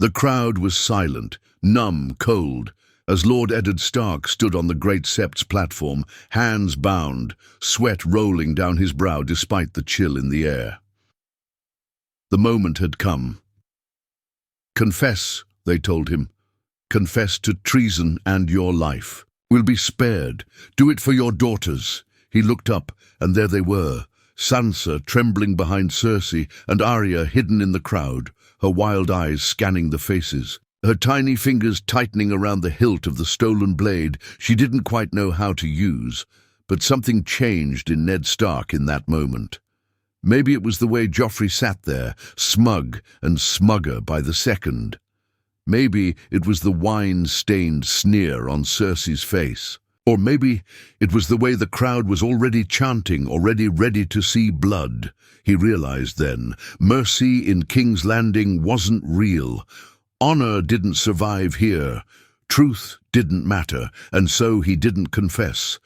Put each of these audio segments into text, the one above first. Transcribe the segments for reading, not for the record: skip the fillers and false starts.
The crowd was silent, numb, cold, as Lord Eddard Stark stood on the Great Sept's platform, hands bound, sweat rolling down his brow despite the chill in the air. The moment had come. "Confess," they told him. "Confess to treason and your life. We'll be spared. Do it for your daughters." He looked up, and there they were, Sansa trembling behind Cersei and Arya hidden in the crowd, her wild eyes scanning the faces. Her tiny fingers tightening around the hilt of the stolen blade she didn't quite know how to use, but something changed in Ned Stark in that moment. Maybe it was the way Joffrey sat there, smug and smugger by the second. Maybe it was the wine-stained sneer on Cersei's face. Or maybe it was the way the crowd was already chanting, already ready to see blood. He realized then, mercy in King's Landing wasn't real. Honor didn't survive here. Truth didn't matter, and so he didn't confess.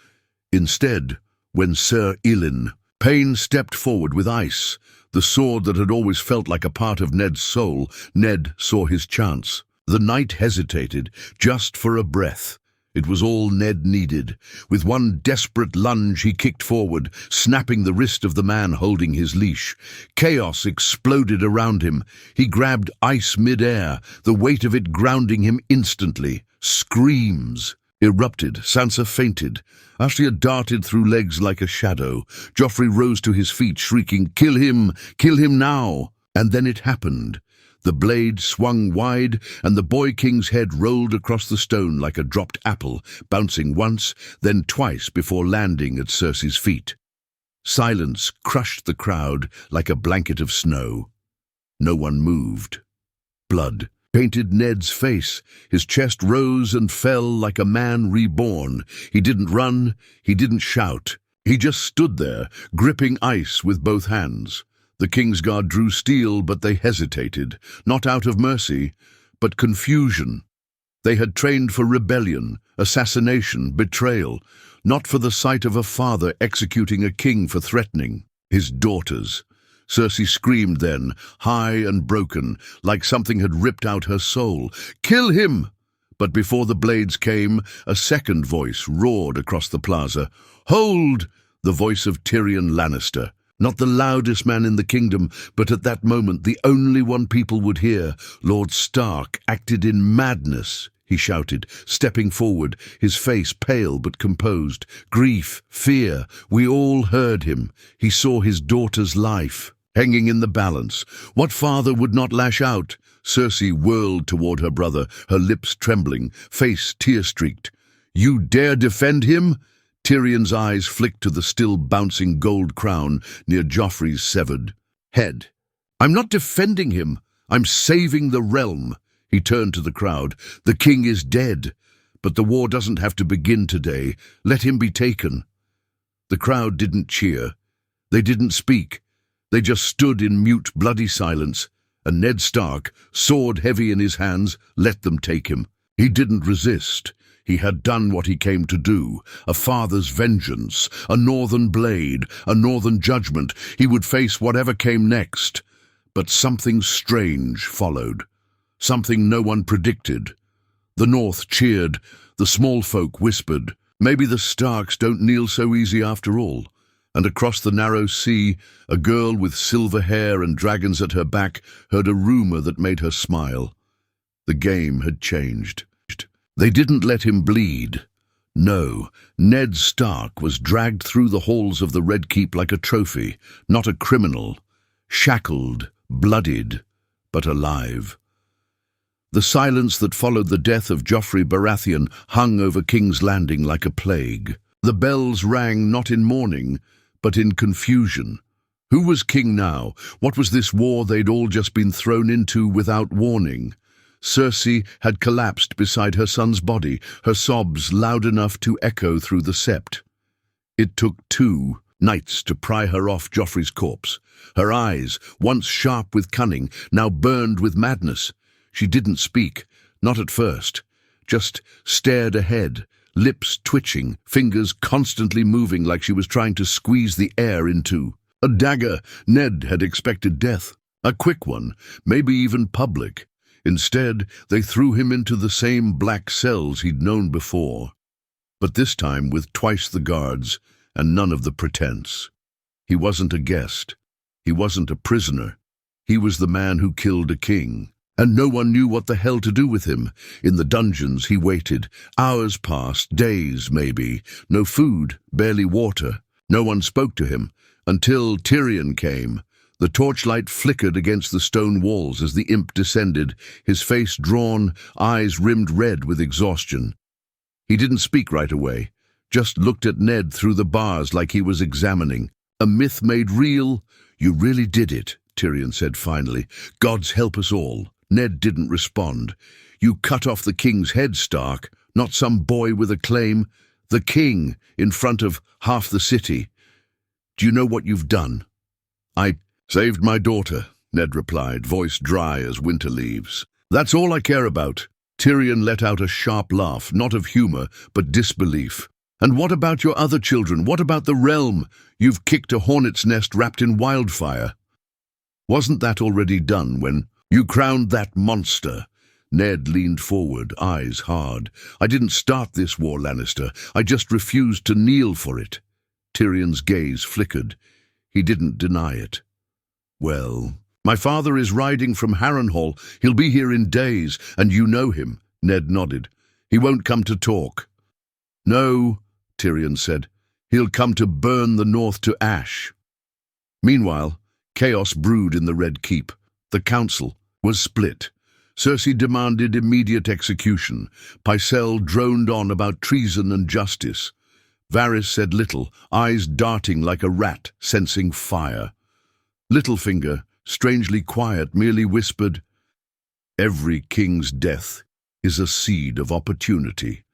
Instead, when Sir Elin Payne stepped forward with ice, the sword that had always felt like a part of Ned's soul, Ned saw his chance. The knight hesitated, just for a breath. It was all Ned needed. With one desperate lunge he kicked forward, snapping the wrist of the man holding his leash. Chaos exploded around him. He grabbed ice mid-air, the weight of it grounding him instantly. Screams erupted. Sansa fainted. Arya darted through legs like a shadow. Joffrey rose to his feet, shrieking, "Kill him! Kill him now!" And then it happened. The blade swung wide, and the boy king's head rolled across the stone like a dropped apple, bouncing once, then twice before landing at Cersei's feet. Silence crushed the crowd like a blanket of snow. No one moved. Blood painted Ned's face. His chest rose and fell like a man reborn. He didn't run, he didn't shout. He just stood there, gripping ice with both hands. The Kingsguard drew steel, but they hesitated, not out of mercy, but confusion. They had trained for rebellion, assassination, betrayal, not for the sight of a father executing a king for threatening his daughters. Cersei screamed then, high and broken, like something had ripped out her soul. "Kill him!" But before the blades came, a second voice roared across the plaza. "Hold!" The voice of Tyrion Lannister. Not the loudest man in the kingdom, but at that moment the only one people would hear. Lord Stark acted in madness, he shouted, stepping forward, his face pale but composed. Grief, fear, we all heard him. He saw his daughter's life hanging in the balance. What father would not lash out? Cersei whirled toward her brother, her lips trembling, face tear-streaked. "You dare defend him?" Tyrion's eyes flicked to the still bouncing gold crown near Joffrey's severed head. "I'm not defending him. I'm saving the realm." He turned to the crowd. "The king is dead, but the war doesn't have to begin today. Let him be taken." The crowd didn't cheer. They didn't speak. They just stood in mute, bloody silence, and Ned Stark, sword heavy in his hands, let them take him. He didn't resist. He had done what he came to do, a father's vengeance, a northern blade, a northern judgment. He would face whatever came next. But something strange followed, something no one predicted. The North cheered, the small folk whispered, "Maybe the Starks don't kneel so easy after all." And across the narrow sea, a girl with silver hair and dragons at her back heard a rumor that made her smile. The game had changed. They didn't let him bleed. No, Ned Stark was dragged through the halls of the Red Keep like a trophy, not a criminal, shackled, bloodied, but alive. The silence that followed the death of Joffrey Baratheon hung over King's Landing like a plague. The bells rang not in mourning, but in confusion. Who was king now? What was this war they'd all just been thrown into without warning? Cersei had collapsed beside her son's body, her sobs loud enough to echo through the sept. It took 2 nights to pry her off Joffrey's corpse. Her eyes, once sharp with cunning, now burned with madness. She didn't speak, not at first, just stared ahead, lips twitching, fingers constantly moving like she was trying to squeeze the air into a dagger. Ned had expected death, a quick one, maybe even public. Instead, they threw him into the same black cells he'd known before, but this time with twice the guards and none of the pretense. He wasn't a guest. He wasn't a prisoner. He was the man who killed a king, and no one knew what the hell to do with him. In the dungeons he waited. Hours passed, days maybe. No food, barely water. No one spoke to him, until Tyrion came. The torchlight flickered against the stone walls as the imp descended, his face drawn, eyes rimmed red with exhaustion. He didn't speak right away, just looked at Ned through the bars like he was examining. A myth made real? You really did it, Tyrion said finally. Gods help us all. Ned didn't respond. You cut off the king's head, Stark, not some boy with a claim. The king, in front of half the city. Do you know what you've done? I saved my daughter, Ned replied, voice dry as winter leaves. That's all I care about. Tyrion let out a sharp laugh, not of humor, but disbelief. And what about your other children? What about the realm? You've kicked a hornet's nest wrapped in wildfire. Wasn't that already done when you crowned that monster? Ned leaned forward, eyes hard. I didn't start this war, Lannister. I just refused to kneel for it. Tyrion's gaze flickered. He didn't deny it. Well, my father is riding from Harrenhal. He'll be here in days, and you know him. Ned nodded. He won't come to talk. No, Tyrion said. He'll come to burn the north to ash. Meanwhile, chaos brewed in the Red Keep. The council was split. Cersei demanded immediate execution. Pycelle droned on about treason and justice. Varys said little, eyes darting like a rat sensing fire. Littlefinger, strangely quiet, merely whispered, "Every king's death is a seed of opportunity."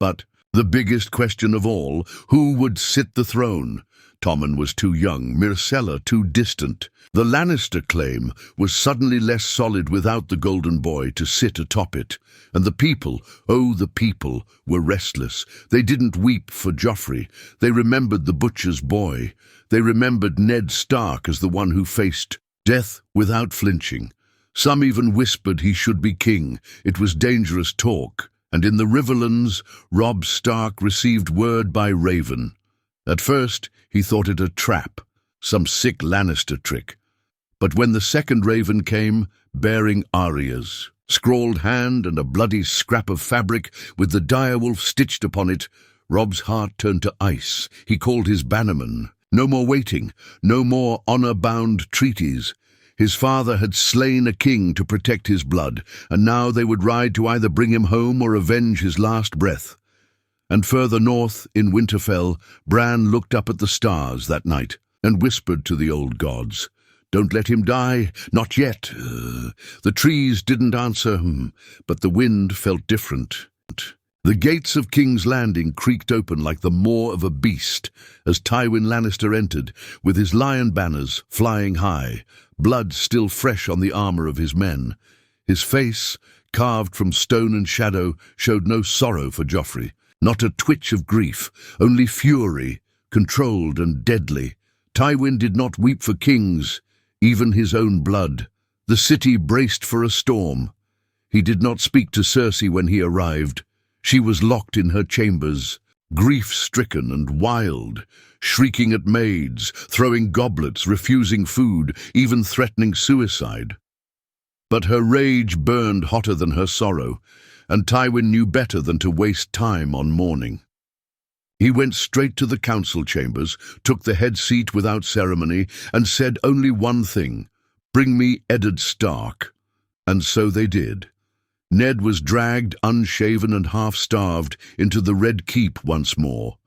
But the biggest question of all, who would sit the throne? Tommen was too young, Myrcella too distant. The Lannister claim was suddenly less solid without the Golden Boy to sit atop it. And the people, oh, the people, were restless. They didn't weep for Joffrey. They remembered the butcher's boy. They remembered Ned Stark as the one who faced death without flinching. Some even whispered he should be king. It was dangerous talk. And in the Riverlands, Robb Stark received word by Raven. At first, he thought it a trap, some sick Lannister trick. But when the second Raven came, bearing Arya's scrawled hand and a bloody scrap of fabric with the direwolf stitched upon it, Robb's heart turned to ice. He called his bannermen. No more waiting, no more honor-bound treaties. His father had slain a king to protect his blood, and now they would ride to either bring him home or avenge his last breath. And further north, in Winterfell, Bran looked up at the stars that night and whispered to the old gods, "Don't let him die, not yet." The trees didn't answer, but the wind felt different. The gates of King's Landing creaked open like the maw of a beast as Tywin Lannister entered, with his lion banners flying high, blood still fresh on the armor of his men. His face, carved from stone and shadow, showed no sorrow for Joffrey. Not a twitch of grief, only fury, controlled and deadly. Tywin did not weep for kings, even his own blood. The city braced for a storm. He did not speak to Cersei when he arrived. She was locked in her chambers, grief-stricken and wild, shrieking at maids, throwing goblets, refusing food, even threatening suicide. But her rage burned hotter than her sorrow, and Tywin knew better than to waste time on mourning. He went straight to the council chambers, took the head seat without ceremony, and said only one thing, "Bring me Eddard Stark." And so they did. Ned was dragged, unshaven and half-starved, into the Red Keep once more.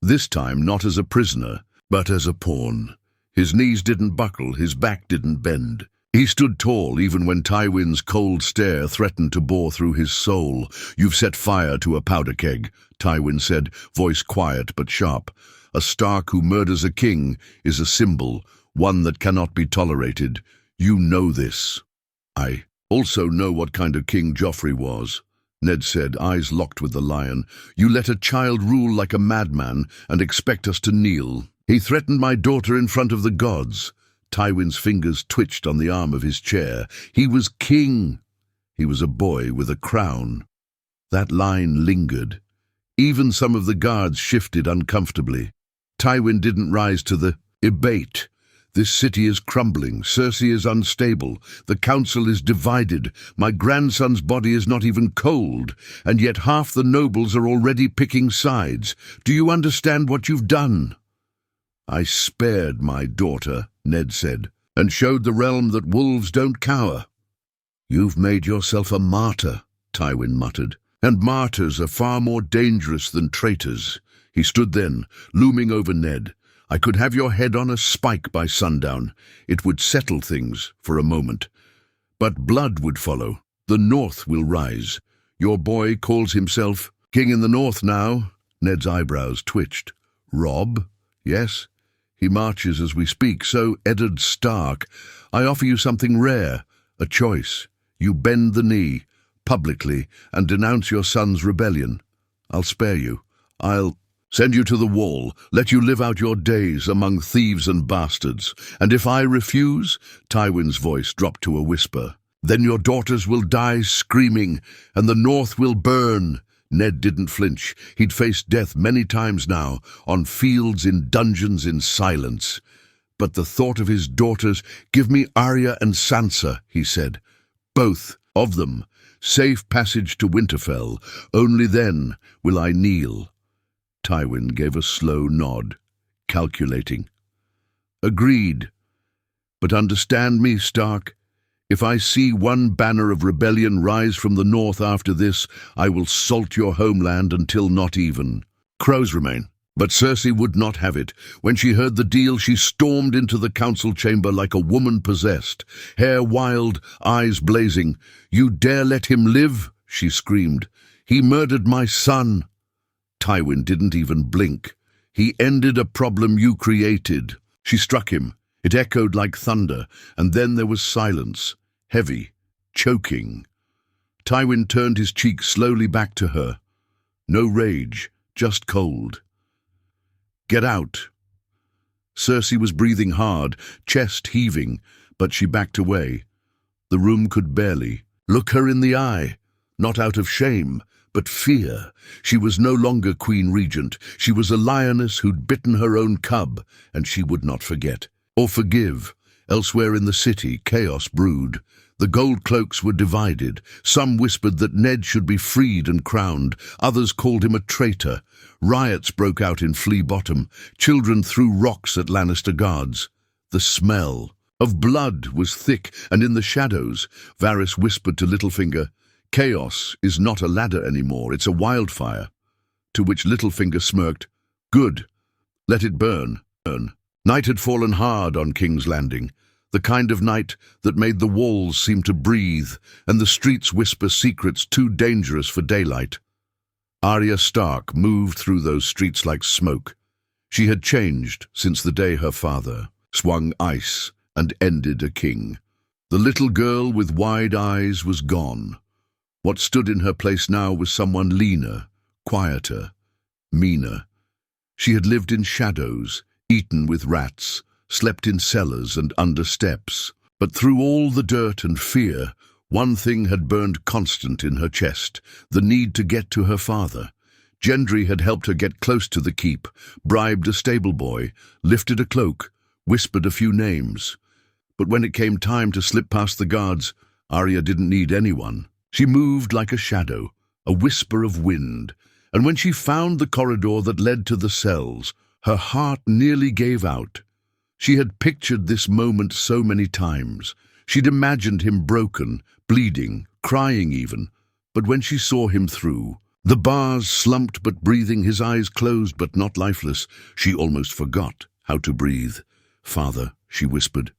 This time not as a prisoner, but as a pawn. His knees didn't buckle, his back didn't bend. He stood tall even when Tywin's cold stare threatened to bore through his soul. "You've set fire to a powder keg," Tywin said, voice quiet but sharp. "A Stark who murders a king is a symbol, one that cannot be tolerated. You know this." "I also know what kind of king Joffrey was," Ned said, eyes locked with the lion. "You let a child rule like a madman and expect us to kneel. He threatened my daughter in front of the gods." Tywin's fingers twitched on the arm of his chair. "He was king." He was a boy with a crown. That line lingered. Even some of the guards shifted uncomfortably. Tywin didn't rise to the debate. This city is crumbling. Cersei is unstable. The council is divided. My grandson's body is not even cold, and yet half the nobles are already picking sides. Do you understand what you've done? I spared my daughter, Ned said, and showed the realm that wolves don't cower. You've made yourself a martyr, Tywin muttered, and martyrs are far more dangerous than traitors. He stood then, looming over Ned. I could have your head on a spike by sundown. It would settle things for a moment. But blood would follow. The North will rise. Your boy calls himself King in the North now. Ned's eyebrows twitched. Robb? Yes. He marches as we speak. So, Eddard Stark, I offer you something rare, a choice. You bend the knee, publicly, and denounce your son's rebellion. I'll spare you. I'll send you to the wall, let you live out your days among thieves and bastards. And if I refuse, Tywin's voice dropped to a whisper, then your daughters will die screaming, and the North will burn. Ned didn't flinch. He'd faced death many times now, on fields, in dungeons, in silence. But the thought of his daughters, give me Arya and Sansa, he said. Both of them. Safe passage to Winterfell. Only then will I kneel. Tywin gave a slow nod, calculating. Agreed. But understand me, Stark. If I see one banner of rebellion rise from the north after this, I will salt your homeland until not even. Crows remain. But Cersei would not have it. When she heard the deal, she stormed into the council chamber like a woman possessed, hair wild, eyes blazing. You dare let him live? She screamed. He murdered my son. Tywin didn't even blink. He ended a problem you created. She struck him. It echoed like thunder, and then there was silence, heavy, choking. Tywin turned his cheek slowly back to her. No rage, just cold. Get out. Cersei was breathing hard, chest heaving, but she backed away. The room could barely look her in the eye, not out of shame, but fear. She was no longer Queen Regent. She was a lioness who'd bitten her own cub, and she would not forget. Or forgive. Elsewhere in the city, chaos brewed. The gold cloaks were divided. Some whispered that Ned should be freed and crowned. Others called him a traitor. Riots broke out in Flea Bottom. Children threw rocks at Lannister guards. The smell of blood was thick, and in the shadows, Varys whispered to Littlefinger, "Chaos is not a ladder anymore, it's a wildfire." To which Littlefinger smirked, "Good. Let it burn." Night had fallen hard on King's Landing, the kind of night that made the walls seem to breathe and the streets whisper secrets too dangerous for daylight. Arya Stark moved through those streets like smoke. She had changed since the day her father swung ice and ended a king. The little girl with wide eyes was gone. What stood in her place now was someone leaner, quieter, meaner. She had lived in shadows, eaten with rats, slept in cellars and under steps. But through all the dirt and fear, one thing had burned constant in her chest, the need to get to her father. Gendry had helped her get close to the keep, bribed a stable boy, lifted a cloak, whispered a few names. But when it came time to slip past the guards, Arya didn't need anyone. She moved like a shadow, a whisper of wind, and when she found the corridor that led to the cells, her heart nearly gave out. She had pictured this moment so many times. She'd imagined him broken, bleeding, crying even. But when she saw him through, the bars slumped but breathing, his eyes closed but not lifeless, she almost forgot how to breathe. "Father," she whispered.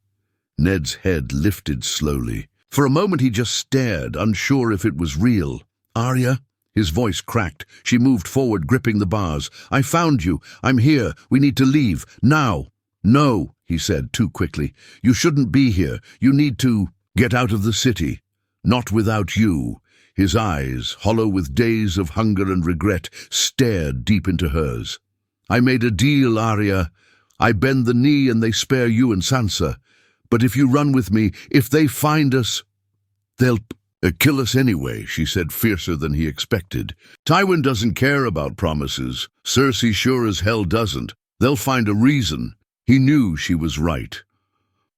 Ned's head lifted slowly. For a moment he just stared, unsure if it was real. "Arya?" His voice cracked. She moved forward, gripping the bars. "I found you. I'm here. We need to leave. Now." "No," he said too quickly. "You shouldn't be here. You need to get out of the city. Not without you." His eyes, hollow with days of hunger and regret, stared deep into hers. "I made a deal, Arya. I bend the knee and they spare you and Sansa. But if you run with me, if they find us, they'll..." Kill us anyway, she said, fiercer than he expected. Tywin doesn't care about promises. Cersei sure as hell doesn't. They'll find a reason. He knew she was right.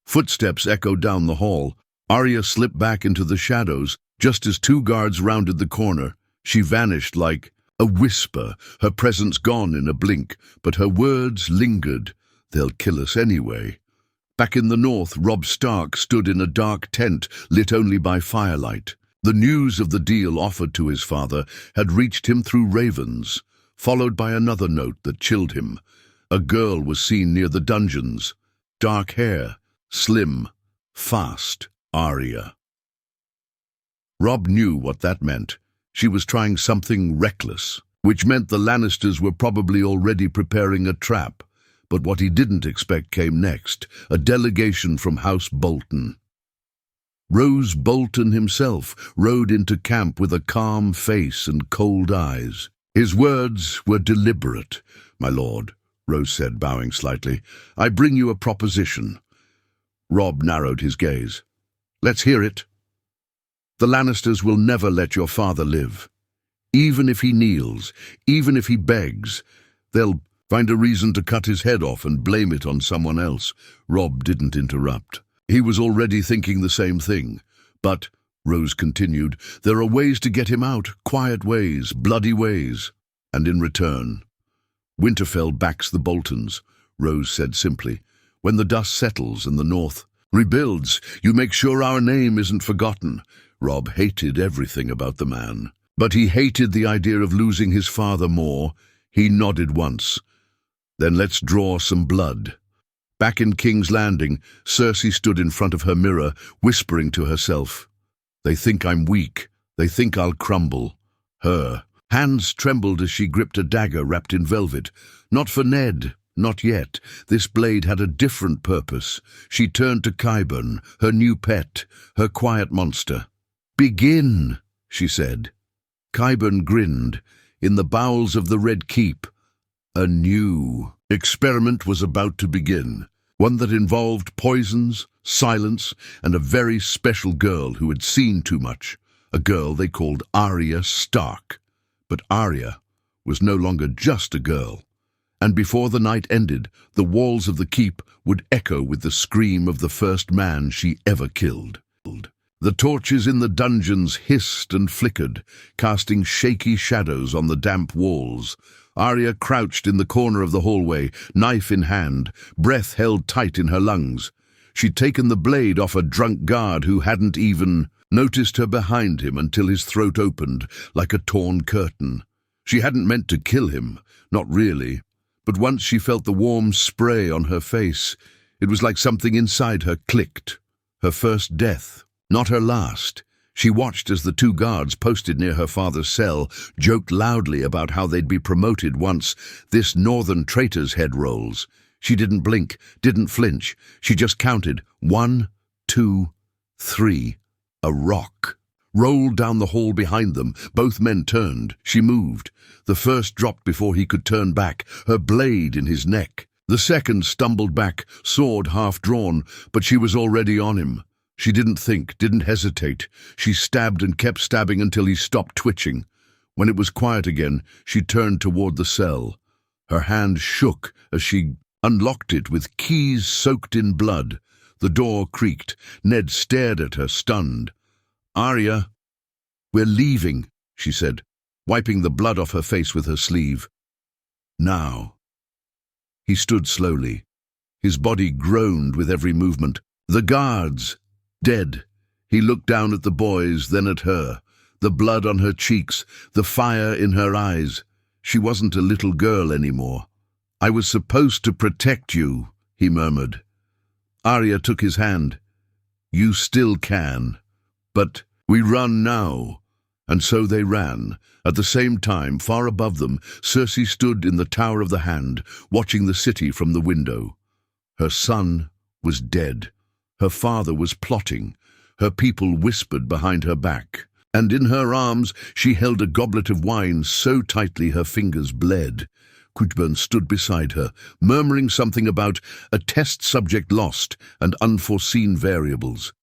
Footsteps echoed down the hall. Arya slipped back into the shadows. Just as two guards rounded the corner, she vanished like a whisper, her presence gone in a blink, but her words lingered. They'll kill us anyway. Back in the north, Robb Stark stood in a dark tent, lit only by firelight. The news of the deal offered to his father had reached him through ravens, followed by another note that chilled him. A girl was seen near the dungeons. Dark hair, slim, fast, Arya. Robb knew what that meant. She was trying something reckless, which meant the Lannisters were probably already preparing a trap. But what he didn't expect came next, a delegation from House Bolton. Roose Bolton himself rode into camp with a calm face and cold eyes. His words were deliberate. "My lord," Roose said, bowing slightly, "I bring you a proposition." Robb narrowed his gaze. "Let's hear it." "The Lannisters will never let your father live. Even if he kneels, even if he begs, they'll find a reason to cut his head off and blame it on someone else." Robb didn't interrupt. He was already thinking the same thing. "But," Roose continued, "there are ways to get him out, quiet ways, bloody ways. And in return, Winterfell backs the Boltons," Roose said simply. "When the dust settles and the North rebuilds, you make sure our name isn't forgotten." Robb hated everything about the man, but he hated the idea of losing his father more. He nodded once. "Then let's draw some blood." Back in King's Landing, Cersei stood in front of her mirror, whispering to herself, "They think I'm weak. They think I'll crumble." Her hands trembled as she gripped a dagger wrapped in velvet. Not for Ned, not yet. This blade had a different purpose. She turned to Qyburn, her new pet, her quiet monster. "Begin," she said. Qyburn grinned. In the bowels of the Red Keep, a new experiment was about to begin, one that involved poisons, silence, and a very special girl who had seen too much, a girl they called Arya Stark. But Arya was no longer just a girl, and before the night ended, the walls of the keep would echo with the scream of the first man she ever killed. The torches in the dungeons hissed and flickered, casting shaky shadows on the damp walls. Arya crouched in the corner of the hallway, knife in hand, breath held tight in her lungs. She'd taken the blade off a drunk guard who hadn't even noticed her behind him until his throat opened like a torn curtain. She hadn't meant to kill him, not really, but once she felt the warm spray on her face, it was like something inside her clicked. Her first death, not her last. She watched as the two guards posted near her father's cell joked loudly about how they'd be promoted once this northern traitor's head rolls. She didn't blink, didn't flinch. She just counted 1, 2, 3. A rock rolled down the hall behind them. Both men turned. She moved. The first dropped before he could turn back, her blade in his neck. The second stumbled back, sword half drawn, but she was already on him. She didn't think, didn't hesitate. She stabbed and kept stabbing until he stopped twitching. When it was quiet again, she turned toward the cell. Her hand shook as she unlocked it with keys soaked in blood. The door creaked. Ned stared at her, stunned. "Arya, we're leaving," she said, wiping the blood off her face with her sleeve. "Now." He stood slowly. His body groaned with every movement. The guards, dead. He looked down at the boys, then at her. The blood on her cheeks, the fire in her eyes. She wasn't a little girl anymore. "I was supposed to protect you," he murmured. Arya took his hand. "You still can. But we run now." And so they ran. At the same time, far above them, Cersei stood in the Tower of the Hand, watching the city from the window. Her son was dead. Her father was plotting. Her people whispered behind her back. And in her arms she held a goblet of wine so tightly her fingers bled. Qyburn stood beside her, murmuring something about a test subject lost and unforeseen variables.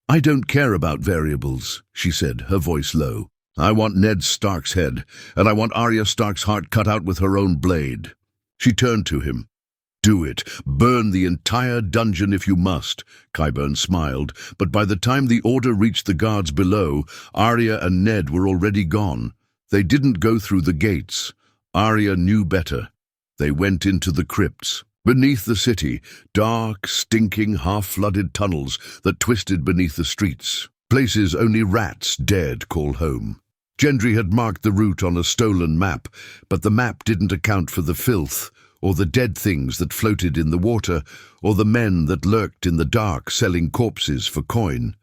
"I don't care about variables," she said, her voice low. "I want Ned Stark's head, and I want Arya Stark's heart cut out with her own blade." She turned to him. "Do it. Burn the entire dungeon if you must." Qyburn smiled, but by the time the order reached the guards below, Arya and Ned were already gone. They didn't go through the gates. Arya knew better. They went into the crypts. Beneath the city, dark, stinking, half-flooded tunnels that twisted beneath the streets. Places only rats dared call home. Gendry had marked the route on a stolen map, but the map didn't account for the filth, or the dead things that floated in the water, or the men that lurked in the dark selling corpses for coin.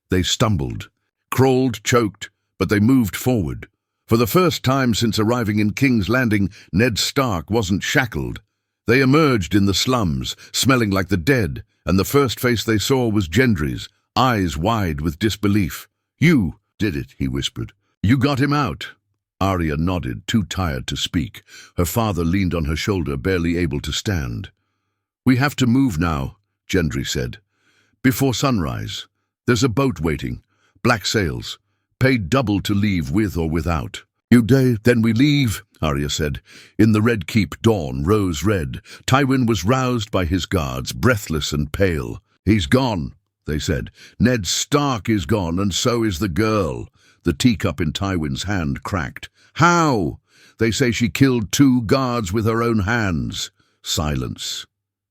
They stumbled, crawled, choked, but they moved forward. For the first time since arriving in King's Landing, Ned Stark wasn't shackled. They emerged in the slums, smelling like the dead, and the first face they saw was Gendry's, eyes wide with disbelief. "You did it," he whispered. "You got him out." Arya nodded, too tired to speak. Her father leaned on her shoulder, barely able to stand. "We have to move now," Gendry said. "Before sunrise. There's a boat waiting. Black sails. Paid double to leave with or without." Then we leave," Arya said. In the Red Keep, dawn rose red. Tywin was roused by his guards, breathless and pale. "He's gone," they said. "Ned Stark is gone, and so is the girl." The teacup in Tywin's hand cracked. "How?" "They say she killed 2 guards with her own hands." Silence.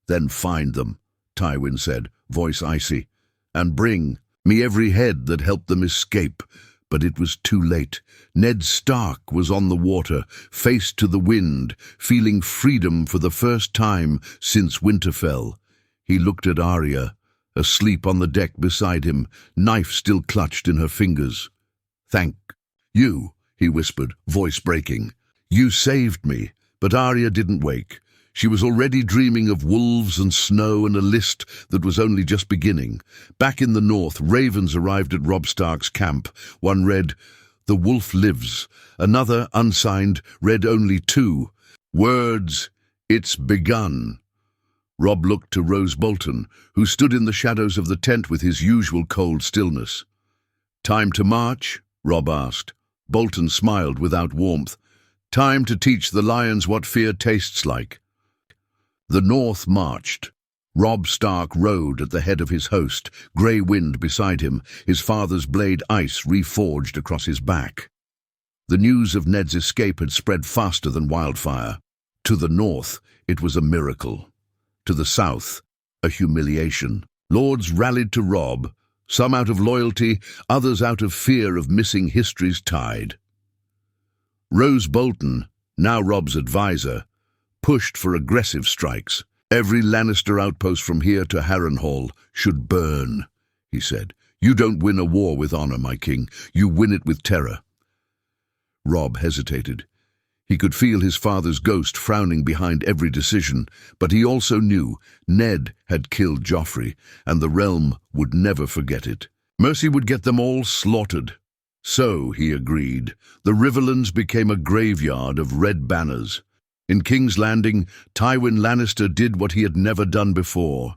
"Then find them," Tywin said, voice icy. "And bring me every head that helped them escape." But it was too late. Ned Stark was on the water, face to the wind, feeling freedom for the first time since Winterfell. He looked at Arya, asleep on the deck beside him, knife still clutched in her fingers. "Thank you," he whispered, voice breaking. "You saved me." But Arya didn't wake. She was already dreaming of wolves and snow and a list that was only just beginning. Back in the north, ravens arrived at Robb Stark's camp. One read, "The wolf lives." Another, unsigned, read only 2 words, "It's begun." Robb looked to Rose Bolton, who stood in the shadows of the tent with his usual cold stillness. "Time to march?" Robb asked. Bolton smiled without warmth. "Time to teach the lions what fear tastes like." The North marched. Robb Stark rode at the head of his host, grey wind beside him, his father's blade ice reforged across his back. The news of Ned's escape had spread faster than wildfire. To the north, it was a miracle. To the south, a humiliation. Lords rallied to Robb, some out of loyalty, others out of fear of missing history's tide. Rose Bolton, now Robb's advisor, pushed for aggressive strikes. "Every Lannister outpost from here to Harrenhal should burn," he said. "You don't win a war with honor, my king. You win it with terror." Robb hesitated. He could feel his father's ghost frowning behind every decision, but he also knew Ned had killed Joffrey, and the realm would never forget it. Mercy would get them all slaughtered. So, he agreed, the Riverlands became a graveyard of red banners. In King's Landing, Tywin Lannister did what he had never done before.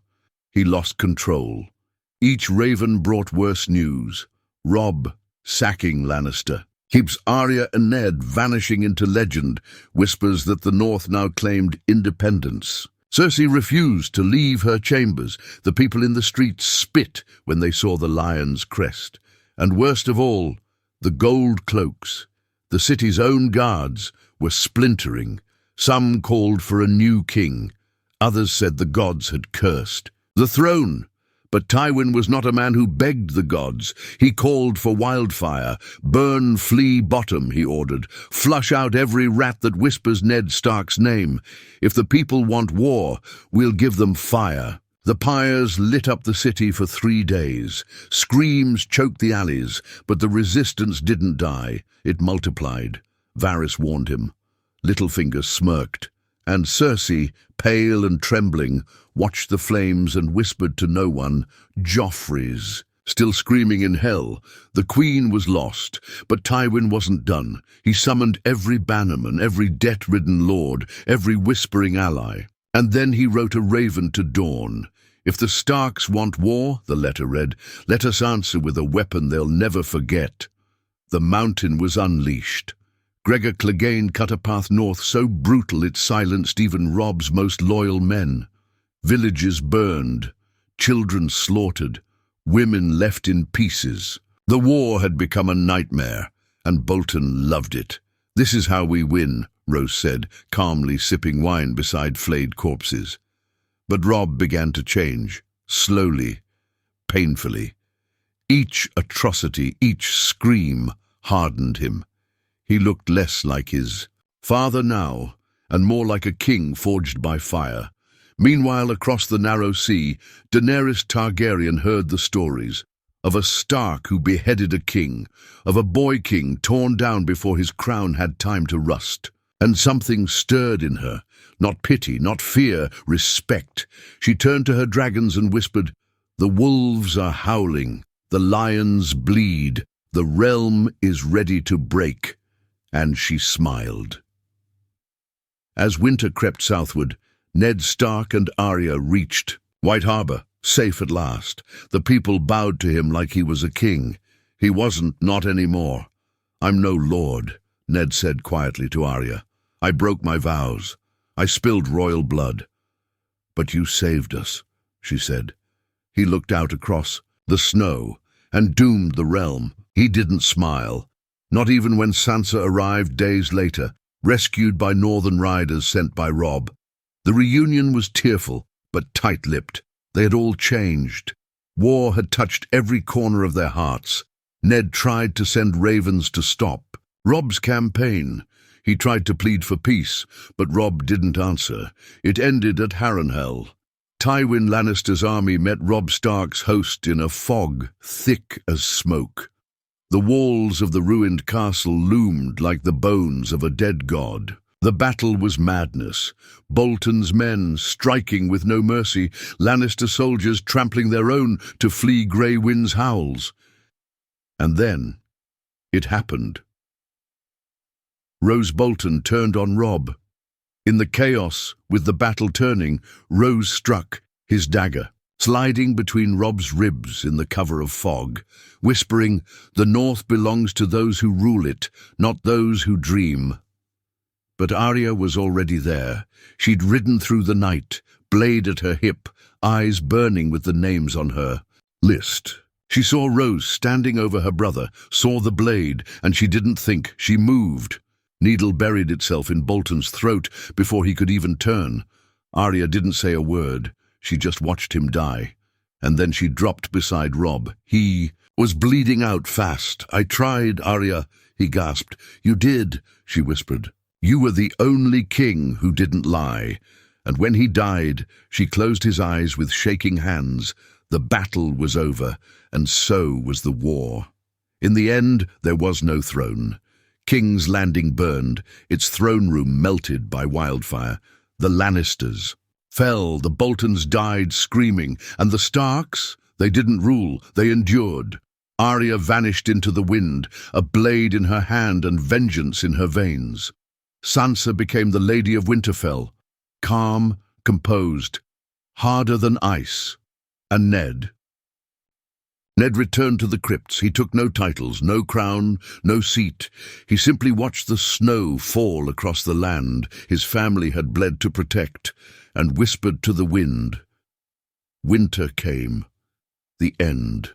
He lost control. Each raven brought worse news. Robb sacking Lannister. Keeps Arya and Ned vanishing into legend. Whispers that the North now claimed independence. Cersei refused to leave her chambers. The people in the streets spit when they saw the lion's crest. And worst of all, the gold cloaks. The city's own guards were splintering. Some called for a new king. Others said the gods had cursed the throne. But Tywin was not a man who begged the gods. He called for wildfire. "Burn Flea Bottom," he ordered. "Flush out every rat that whispers Ned Stark's name. If the people want war, we'll give them fire." The pyres lit up the city for 3 days. Screams choked the alleys, but the resistance didn't die. It multiplied. Varys warned him. Littlefinger smirked, and Cersei, pale and trembling, watched the flames and whispered to no one, "Joffrey's." Still screaming in hell, the Queen was lost, but Tywin wasn't done. He summoned every bannerman, every debt-ridden lord, every whispering ally. And then he wrote a raven to dawn. If the Starks want war, the letter read, let us answer with a weapon they'll never forget. The mountain was unleashed. Gregor Clegane cut a path north so brutal it silenced even Robb's most loyal men. Villages burned, children slaughtered, women left in pieces. The war had become a nightmare, and Bolton loved it. This is how we win, Rose said, calmly sipping wine beside flayed corpses. But Robb began to change, slowly, painfully. Each atrocity, each scream hardened him. He looked less like his father now, and more like a king forged by fire. Meanwhile, across the narrow sea, Daenerys Targaryen heard the stories of a Stark who beheaded a king, of a boy king torn down before his crown had time to rust. And something stirred in her, not pity, not fear, respect. She turned to her dragons and whispered, the wolves are howling, the lions bleed, the realm is ready to break. And she smiled. As winter crept southward, Ned Stark and Arya reached White Harbor, safe at last. The people bowed to him like he was a king. He wasn't, not anymore. I'm no lord, Ned said quietly to Arya. I broke my vows. I spilled royal blood. But you saved us, she said. He looked out across the snow and doomed the realm. He didn't smile, not even when Sansa arrived days later, rescued by northern riders sent by Robb. The reunion was tearful, but tight-lipped. They had all changed. War had touched every corner of their hearts. Ned tried to send ravens to stop Robb's campaign. He tried to plead for peace, but Robb didn't answer. It ended at Harrenhal. Tywin Lannister's army met Robb Stark's host in a fog, thick as smoke. The walls of the ruined castle loomed like the bones of a dead god. The battle was madness. Bolton's men striking with no mercy, Lannister soldiers trampling their own to flee Grey Wind's howls. And then it happened. Rose Bolton turned on Robb. In the chaos, with the battle turning, Rose struck, his dagger, sliding between Robb's ribs in the cover of fog, whispering, the North belongs to those who rule it, not those who dream. But Arya was already there. She'd ridden through the night, blade at her hip, eyes burning with the names on her list. She saw Rose standing over her brother, saw the blade, and she didn't think, she moved. Needle buried itself in Bolton's throat before he could even turn. Arya didn't say a word. She just watched him die. And then she dropped beside Robb. He was bleeding out fast. I tried, Arya, he gasped. You did, she whispered. You were the only king who didn't lie. And when he died, she closed his eyes with shaking hands. The battle was over, and so was the war. In the end, there was no throne. King's Landing burned, its throne room melted by wildfire. The Lannisters fell, the Boltons died screaming, and the Starks, they didn't rule, they endured. Arya vanished into the wind, a blade in her hand and vengeance in her veins. Sansa became the Lady of Winterfell, calm, composed, harder than ice. And Ned returned to the crypts. He took no titles, no crown, no seat. He simply watched the snow fall across the land his family had bled to protect, and whispered to the wind. Winter came. The end.